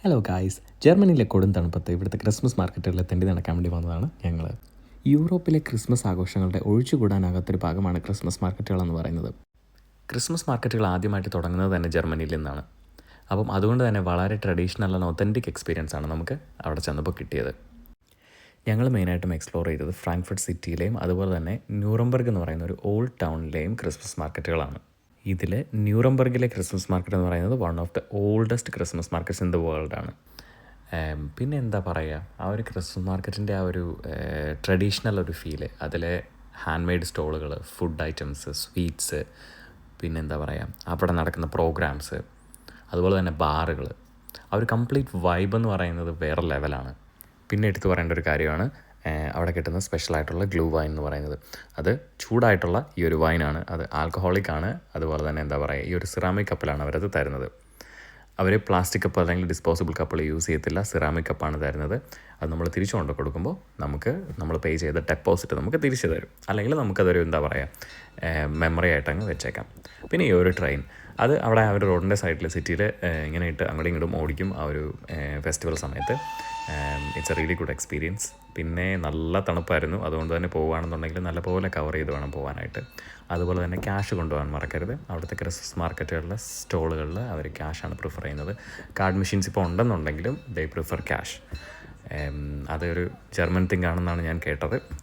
Hello guys, ജർമ്മനിയിലെ കൊടും തണുപ്പത്ത് ഇവിടുത്തെ ക്രിസ്മസ് മാർക്കറ്റുകളിൽ തെണ്ടി നടക്കാൻ വേണ്ടി വന്നതാണ് ഞങ്ങൾ. യൂറോപ്പിലെ ക്രിസ്മസ് ആഘോഷങ്ങളുടെ ഒഴിച്ചുകൂടാനാകാത്തൊരു ഭാഗമാണ് ക്രിസ്മസ് മാർക്കറ്റുകളെന്ന് പറയുന്നത്. ക്രിസ്മസ് മാർക്കറ്റുകൾ ആദ്യമായിട്ട് തുടങ്ങുന്നത് തന്നെ ജർമ്മനിയിൽ നിന്നാണ്. അപ്പം അതുകൊണ്ട് തന്നെ വളരെ ട്രഡീഷണൽ ആൻഡ് ഒത്തൻറ്റിക് എക്സ്പീരിയൻസ് ആണ് നമുക്ക് അവിടെ ചെന്നപ്പോൾ കിട്ടിയത്. ഞങ്ങൾ മെയിനായിട്ടും എക്സ്പ്ലോർ ചെയ്തത് ഫ്രാങ്ക്ഫർട്ട് സിറ്റിയിലെയും അതുപോലെ തന്നെ ന്യൂറംബർഗ് എന്ന് പറയുന്ന ഒരു ഓൾഡ് ടൗണിലെയും ക്രിസ്മസ് മാർക്കറ്റുകളാണ്. ഇതിൽ ന്യൂറംബർഗിലെ ക്രിസ്മസ് മാർക്കറ്റ് എന്ന് പറയുന്നത് one of the oldest Christmas markets in the വേൾഡാണ്. പിന്നെ എന്താ പറയുക, ആ ഒരു ക്രിസ്മസ് മാർക്കറ്റിൻ്റെ ആ ഒരു ട്രഡീഷണൽ ഒരു ഫീല്, അതിലെ ഹാൻഡ് മെയ്ഡ് സ്റ്റോളുകൾ, ഫുഡ് ഐറ്റംസ്, സ്വീറ്റ്സ്, പിന്നെ എന്താ പറയുക, അവിടെ നടക്കുന്ന പ്രോഗ്രാംസ്, അതുപോലെ തന്നെ ബാറുകൾ, ആ ഒരു കംപ്ലീറ്റ് വൈബ് എന്ന് പറയുന്നത് വേറെ ലെവലാണ്. പിന്നെ എടുത്തു പറയേണ്ട ഒരു കാര്യമാണ് അവിടെ കിട്ടുന്ന സ്പെഷ്യലായിട്ടുള്ള ഗ്ലൂ വൈൻ എന്ന് പറയുന്നത്. അത് ചൂടായിട്ടുള്ള ഈ ഒരു വൈനാണ്, അത് ആൽക്കഹോളിക് ആണ്. അതുപോലെ തന്നെ എന്താ പറയുക, ഈ ഒരു സിറാമിക് കപ്പിലാണ് അവരത് തരുന്നത്. അവർ പ്ലാസ്റ്റിക് കപ്പ് അല്ലെങ്കിൽ ഡിസ്പോസിബിൾ കപ്പുകൾ യൂസ് ചെയ്യത്തില്ല, സിറാമിക് കപ്പാണ് തരുന്നത്. അത് നമ്മൾ തിരിച്ചു കൊണ്ട് കൊടുക്കുമ്പോൾ നമ്മൾ പേ ചെയ്ത ഡെപ്പോസിറ്റ് നമുക്ക് തിരിച്ചു തരും, അല്ലെങ്കിൽ നമുക്കതൊരു എന്താ പറയുക മെമ്മറി ആയിട്ടങ്ങ് വെച്ചേക്കാം. പിന്നെ ഈ ഒരു ട്രെയിൻ, അത് അവിടെ ആ ഒരു റോഡിൻ്റെ സൈഡിൽ സിറ്റിയിൽ ഇങ്ങനെ ഇട്ട് അങ്ങോട്ടും ഇങ്ങോട്ടും ഓടിക്കും ആ ഒരു ഫെസ്റ്റിവൽ സമയത്ത്. It's A really good experience. പിന്നെ നല്ല തണുപ്പായിരുന്നു, അതുകൊണ്ട് തന്നെ പോകുകയാണെന്നുണ്ടെങ്കിൽ നല്ലപോലെ കവർ ചെയ്ത് വേണം പോകാനായിട്ട്. അതുപോലെ തന്നെ ക്യാഷ് കൊണ്ടുപോകാൻ മറക്കരുത്. അവിടുത്തെ ക്രിസ്മസ് മാർക്കറ്റുകളിലെ സ്റ്റോളുകളിൽ അവർ ക്യാഷാണ് പ്രിഫർ ചെയ്യുന്നത്. കാർഡ് മെഷീൻസ് ഇപ്പോൾ ഉണ്ടെന്നുണ്ടെങ്കിലും ദേ പ്രിഫർ ക്യാഷ്. അതൊരു ജർമ്മൻ തിങ് ആണെന്നാണ് ഞാൻ കേട്ടത്.